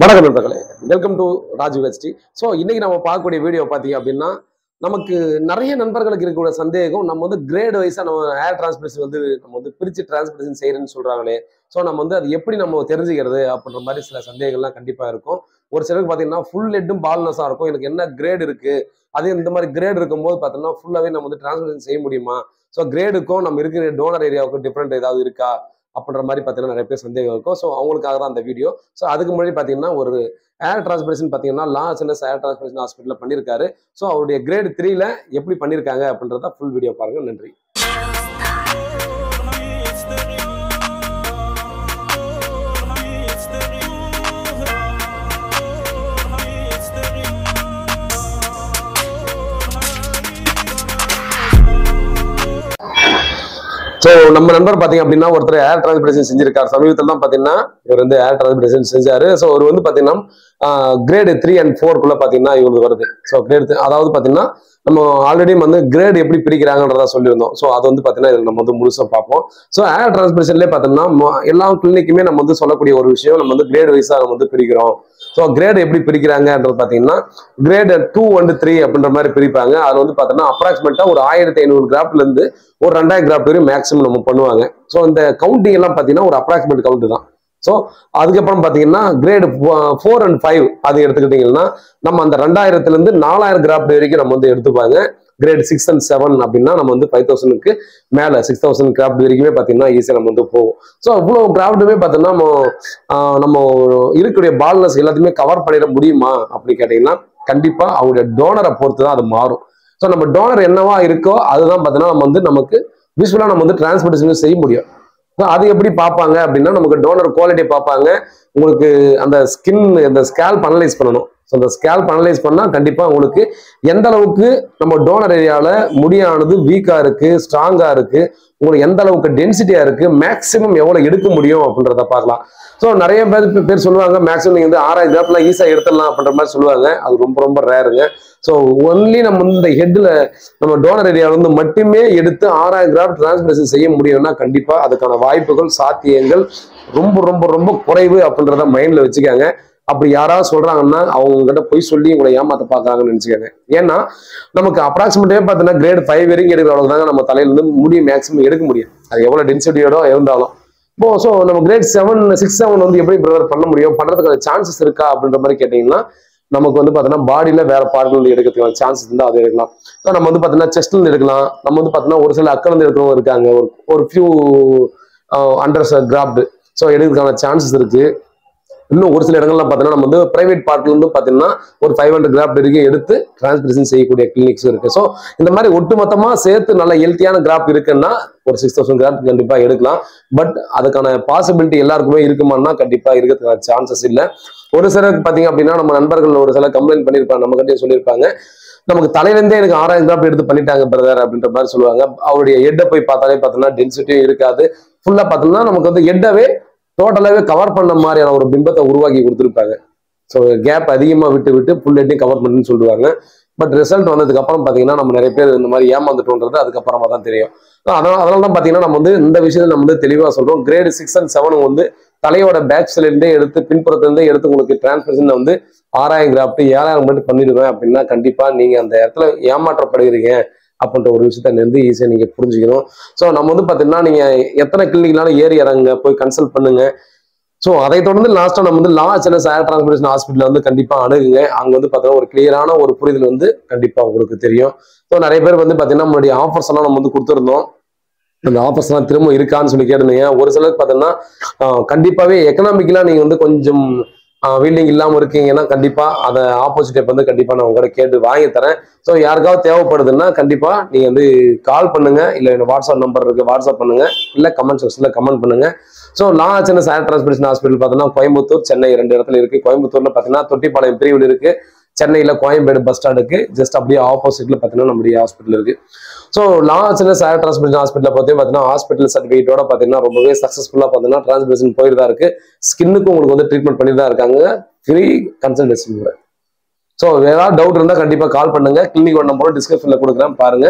வணக்கம் நண்பர்களே, welcome to Rajiv HD. So இன்னைக்கு நம்ம பார்க்கக்கூடிய வீடியோ பார்த்தீங்க அப்படின்னா, நமக்கு நிறைய நண்பர்களுக்கு இருக்கக்கூடிய சந்தேகம், நம்ம வந்து கிரேட் வைஸாக நம்ம ஏர் டிரான்ஸ்பிரேஷன் வந்து நம்ம வந்து பிரித்து டிரான்ஸ்பிரேஷன் செய்யறேன்னு சொல்றாங்களே. ஸோ நம்ம வந்து அது எப்படி நம்ம தெரிஞ்சுக்கிறது அப்படின்ற மாதிரி சில சந்தேகங்கள்லாம் கண்டிப்பாக இருக்கும். ஒரு சிலருக்கு பார்த்தீங்கன்னா ஃபுல் ஹெட்டும் பால்னஸாக இருக்கும். எனக்கு என்ன கிரேட் இருக்கு, அதே இந்த மாதிரி கிரேட் இருக்கும்போது பார்த்தோம்னா ஃபுல்லாகவே நம்ம வந்து டிரான்ஸ்பிரேஷன் செய்ய முடியுமா, ஸோ கிரேடுக்கும் நம்ம இருக்கிற டோனர் ஏரியாவுக்கும் டிஃப்ரெண்ட் ஏதாவது இருக்கா அப்படின்ற மாதிரி பார்த்தீங்கன்னா நிறைய பேர் சந்தேகம் இருக்கும். ஸோ அவங்களுக்காக தான் அந்த வீடியோ. ஸோ அதுக்கு முன்னாடி பார்த்தீங்கன்னா ஒரு ஏர் டிரான்ஸ்பிரேஷன் பார்த்தீங்கன்னா லாஸ் ஏர் டிரான்ஸ்பிரேஷன் ஹாஸ்பிட்டலில் பண்ணியிருக்காரு. ஸோ அவருடைய கிரேட் 3ல எப்படி பண்ணியிருக்காங்க அப்படின்றத ஃபுல் வீடியோ பாருங்க. நன்றி. ஸோ நம்ம நண்பர் பார்த்தீங்க அப்படின்னா ஒருத்தர் ஏர் டிரான்ஸ்பிரேஷன் செஞ்சிருக்காரு. சமீபத்தில் தான் பார்த்தீங்கன்னா இவர் வந்து ஏர் டிரான்ஸ்பிரேஷன் செஞ்சாரு. ஸோ அவர் வந்து பார்த்தீங்கன்னா கிரேடு 3 and 4 பார்த்தீங்கன்னா இவங்களுக்கு வருது. ஸோ கிரேட் அதாவது பார்த்தீங்கன்னா நம்ம ஆல்ரெடி வந்து கிரேட் எப்படி பிரிக்கிறாங்கன்றதா சொல்லியிருந்தோம். ஸோ அது வந்து பார்த்தீங்கன்னா நம்ம வந்து முழுசாக பார்ப்போம். ஸோ ஏர் டிரான்ஸ்பிரேஷன்லேயே பார்த்தோம்னா எல்லா கிளினிக்குமே நம்ம வந்து சொல்லக்கூடிய ஒரு விஷயம், நம்ம வந்து கிரேட் வைஸாக நம்ம வந்து பிரிக்கிறோம். ஸோ கிரேட் எப்படி பிரிக்கிறாங்கன்றது பார்த்தீங்கன்னா கிரேட் 2 and 3 அப்படின்ற மாதிரி பிரிப்பாங்க. அது வந்து பார்த்தோம்னா அப்ராக்சிமேட்டாக ஒரு 1500 கிராஃப்ட்லேருந்து ஒரு 2000 கிராஃப்ட் வரையும் மேக்ஸிமம் நம்ம பண்ணுவாங்க. ஸோ இந்த கவுண்டிங் எல்லாம் பார்த்தீங்கன்னா ஒரு அப்ராக்சிமேட் கவுண்ட் தான். ஸோ அதுக்கப்புறம் பார்த்தீங்கன்னா கிரேடு 4 and 5 அது எடுத்துக்கிட்டீங்கன்னா நம்ம அந்த 2000லேருந்து 4000 கிராஃப்ட் வரைக்கும் நம்ம வந்து எடுத்துப்பாங்க. கிரேட் 6 and 7 அப்படின்னா நம்ம வந்து 5000க்கு மேலே 6000 கிராஃப்ட் வரைக்குமே பார்த்தீங்கன்னா ஈஸியாக நம்ம வந்து போகும். ஸோ அவ்வளோ கிராஃப்ட்டுமே பார்த்தோம்னா நம்ம இருக்கக்கூடிய பால்னஸ் எல்லாத்தையுமே கவர் பண்ணிட முடியுமா அப்படின்னு கேட்டிங்கன்னா கண்டிப்பாக அவங்களுடைய டோனரை பொறுத்து தான் அது மாறும். ஸோ நம்ம டோனர் என்னவா இருக்கோ அதுதான் பார்த்தீங்கன்னா நம்ம வந்து நமக்கு விஷுவலாக நம்ம வந்து டிரான்ஸ்போர்ட்டேஷன் செய்ய முடியும். அது எப்படி பார்ப்பாங்க அப்படின்னா நமக்கு டோனர் குவாலிட்டியை பார்ப்பாங்க. உங்களுக்கு அந்த ஸ்கின் அந்த ஸ்கேல்ப் அனலைஸ் பண்ணணும். ஸோ அந்த ஸ்கேல்ப் அனலைஸ் பண்ணால் கண்டிப்பாக உங்களுக்கு எந்த அளவுக்கு நம்ம டோனர் ஏரியாவில் முடியானது வீக்காக இருக்குது, ஸ்ட்ராங்காக இருக்குது, உங்களுக்கு எந்த அளவுக்கு டென்சிட்டியாக இருக்குது, மேக்ஸிமம் எவ்வளோ எடுக்க முடியும் அப்படின்றத பார்க்கலாம். ஸோ நிறைய பேர் சொல்லுவாங்க மேக்ஸிமம் நீங்கள் வந்து 6000 கிராஃப்ட்லாம் ஈஸியாக எடுத்துடலாம் அப்படின்ற மாதிரி சொல்லுவாங்க. அது ரொம்ப ரொம்ப ரேருங்க. ஸோ ஒன்லி நம்ம இந்த ஹெட்டில் நம்ம டோனர் ஏரியாவில் வந்து மட்டுமே எடுத்து 6000 கிராஃப்ட் டிரான்ஸ்பிரேஷன் செய்ய முடியும்னா கண்டிப்பாக அதுக்கான வாய்ப்புகள் சாத்தியங்கள் ரொம்ப ரொம்ப ரொம்ப குறைவு அப்படின்றத மைண்டில் வச்சுக்காங்க. அப்படி யாராவது சொல்றாங்கன்னா அவங்க கிட்ட போய் சொல்லி உங்களை ஏமாத்த பாக்குறாங்கன்னு நினைச்சுக்காங்க. ஏன்னா நமக்கு அப்ராக்சிமேட்டே பார்த்தீங்கன்னா கிரேட் 5 வரைக்கும் எடுக்கிற அளவுக்கு தாங்க நம்ம தலையில இருந்து முடி மேக்ஸிமம் எடுக்க முடியும். அது எவ்வளவு டென்சிட்டியோட இருந்தாலும். இப்போ ஸோ நம்ம கிரேட் 6-7 வந்து எப்படி ப்ரிப்பேர் பண்ண முடியும், பண்றதுக்கான சான்சஸ் இருக்கா அப்படின்ற மாதிரி கேட்டீங்கன்னா நமக்கு வந்து பார்த்தீங்கன்னா பாடியில வேற பார்ட்ல எடுக்கிறதுக்கான சான்சஸ் இருந்தால் அதை எடுக்கலாம். நம்ம வந்து பார்த்தீங்கன்னா செஸ்ட்ல இருந்து எடுக்கலாம். நம்ம வந்து பார்த்தீங்கன்னா ஒரு சில அக்கல் இருந்து எடுக்கிறவங்க இருக்காங்க. ஒரு ஃபியூ அண்டர் கிராஃப்ட் ஸோ எடுக்கிறதுக்கான சான்சஸ் இருக்கு. இன்னும் ஒரு சில இடங்கள்லாம் பார்த்தீங்கன்னா நம்ம வந்து பிரைவேட் பார்ட்ல இருந்து பார்த்தீங்கன்னா ஒரு 500 கிராஃப்ட் வரைக்கும் எடுத்து டிரான்ஸ்பிரேஷன் செய்யக்கூடிய கிளினிக்ஸ் இருக்கு. ஸோ இந்த மாதிரி ஒட்டுமொத்தமா சேர்த்து நல்ல ஹெல்த்தியான கிராஃப்ட் இருக்குன்னா ஒரு 6000 கிராஃப்ட் கண்டிப்பா எடுக்கலாம். பட் அதுக்கான பாசிபிலிட்டி எல்லாருக்குமே இருக்குமான்னா கண்டிப்பா இருக்கிறதுக்கான சான்சஸ் இல்லை. ஒரு சிலருக்கு பார்த்தீங்க அப்படின்னா நம்ம நண்பர்கள் ஒரு சில கம்ப்ளைண்ட் பண்ணியிருப்பாங்க, நம்ம கிட்டே சொல்லியிருப்பாங்க, நமக்கு தலையிலேருந்தே எனக்கு 6000 கிராஃப்ட் எடுத்து பண்ணிட்டாங்க பிரதர் அப்படின்ற மாதிரி சொல்லுவாங்க. அவருடைய ஹெட்டை போய் பார்த்தாலே பார்த்தோம்னா டென்சிட்டியும் இருக்காது. ஃபுல்லா பார்த்தோம்னா நமக்கு வந்து ஹெட்டவே டோட்டலாகவே கவர் பண்ண மாதிரியான ஒரு பிம்பத்தை உருவாக்கி கொடுத்துருப்பாங்க. ஸோ கேப் அதிகமாக விட்டு ஃபுல் ஹெட்டையும் கவர் பண்ணுன்னு சொல்லுவாங்க. பட் ரிசல்ட் வந்ததுக்கு அப்புறம் பார்த்தீங்கன்னா நம்ம நிறைய பேர் இந்த மாதிரி ஏமாந்துட்டோன்றது அதுக்கப்புறமா தான் தெரியும். அதனால தான் பார்த்தீங்கன்னா நம்ம வந்து இந்த விஷயத்தை நம்ம வந்து தெளிவாக சொல்றோம். கிரேடு 6 and 7 வந்து தலையோட பேக் சைட்லேருந்தே எடுத்து பின்புறத்துலேருந்தே எடுத்து உங்களுக்கு டிரான்ஸ்பிரேஷன் வந்து 6000 கிராஃப்ட் 7000 மட்டும் பண்ணிடுவேன் அப்படின்னா கண்டிப்பா நீங்க அந்த இடத்துல ஏமாற்றப்படுகிறீங்க அப்படின்ற ஒரு விஷயத்த வந்து ஈஸியாக நீங்க புரிஞ்சுக்கணும். ஸோ நம்ம வந்து பார்த்தீங்கன்னா நீங்க எத்தனை கிளினிக்னாலும் ஏறி இறங்க போய் கன்சல்ட் பண்ணுங்க. ஸோ அதை தொடர்ந்து லாஸ்ட்டாக நம்ம வந்து லாஸ் ஏர் டிரான்ஸ்பிரேஷன் ஹாஸ்பிட்டல் வந்து கண்டிப்பாக அணுகுங்க. அங்கே வந்து பார்த்தீங்கன்னா ஒரு கிளியரான ஒரு புரிதல் வந்து கண்டிப்பாக உங்களுக்கு தெரியும். ஸோ நிறைய பேர் வந்து பார்த்தீங்கன்னா நம்மளுடைய ஆஃபர்ஸ் எல்லாம் நம்ம வந்து கொடுத்துருந்தோம். அந்த ஆஃபர்ஸ் எல்லாம் திரும்ப இருக்கான்னு சொல்லி கேட்டிருந்தீங்க. ஒரு சிலருக்கு பார்த்தீங்கன்னா கண்டிப்பாகவே எக்கனாமிக்கலாக நீங்கள் வந்து கொஞ்சம் வீல்டிங் இல்லாமல் இருக்கீங்கன்னா கண்டிப்பாக அதை ஆப்போசிட் வந்து கண்டிப்பாக நான் உங்கள்கிட்ட கேட்டு வாங்கி தரேன். ஸோ யாருக்காவது தேவைப்படுதுன்னா கண்டிப்பாக நீங்கள் வந்து கால் பண்ணுங்க, இல்லை வாட்ஸ்அப் நம்பர் இருக்கு வாட்ஸ்அப் பண்ணுங்க, இல்லை கமெண்ட் செக்ஷனில் கமெண்ட் பண்ணுங்க. ஸோ லாஸ் ஏர் டிரான்ஸ்பிரேஷன் ஹாஸ்பிட்டல் பார்த்தீங்கன்னா கோயம்புத்தூர், சென்னை 2 இடத்துல இருக்கு. கோயம்புத்தூர்ல பார்த்தீங்கன்னா தொட்டிப்பாளையம் பிரிவில் இருக்கு. சென்னையில கோயம்பேடு பஸ் ஸ்டாண்டுக்கு ஜஸ்ட் அப்படியே ஆப்போசிட்ல பார்த்தீங்கன்னா நம்முடைய ஹாஸ்பிட்டல் இருக்கு. ஸோ லாஸ் ஏர் டிரான்ஸ்பிரேஷன் ஹாஸ்பிட்டலை பார்த்தீங்கன்னா ஹாஸ்பிட்டல் சர்டிஃபிகேட்டோட பார்த்தீங்கன்னா ரொம்பவே சக்ஸஸ்ஃபுல்லாக பார்த்தீங்கன்னா டிரான்ஸ்பிரேஷன் போயிட்டு தான் இருக்கு. ஸ்கின்னுக்கு உங்களுக்கு வந்து ட்ரீட்மெண்ட் பண்ணிட்டு தான் இருக்காங்க, ஃப்ரீ கன்சல்டேஷன் கூட. ஸோ ஏதாவது டவுட் இருந்தால் கண்டிப்பாக கால் பண்ணுங்க. கிளினிக் நம்பரும் டிஸ்கிரிப்ஷனில் கொடுக்குறேன் பாருங்க.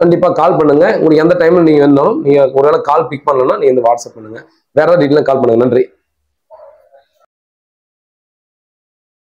கண்டிப்பாக கால் பண்ணுங்க. உங்களுக்கு எந்த டைம்ல நீங்க வேணும், நீங்க ஒருவேளை கால் பிக் பண்ணலன்னா நீங்க வாட்ஸ்அப் பண்ணுங்க. வேற டீட்டெயிலாக கால் பண்ணுங்க. நன்றி.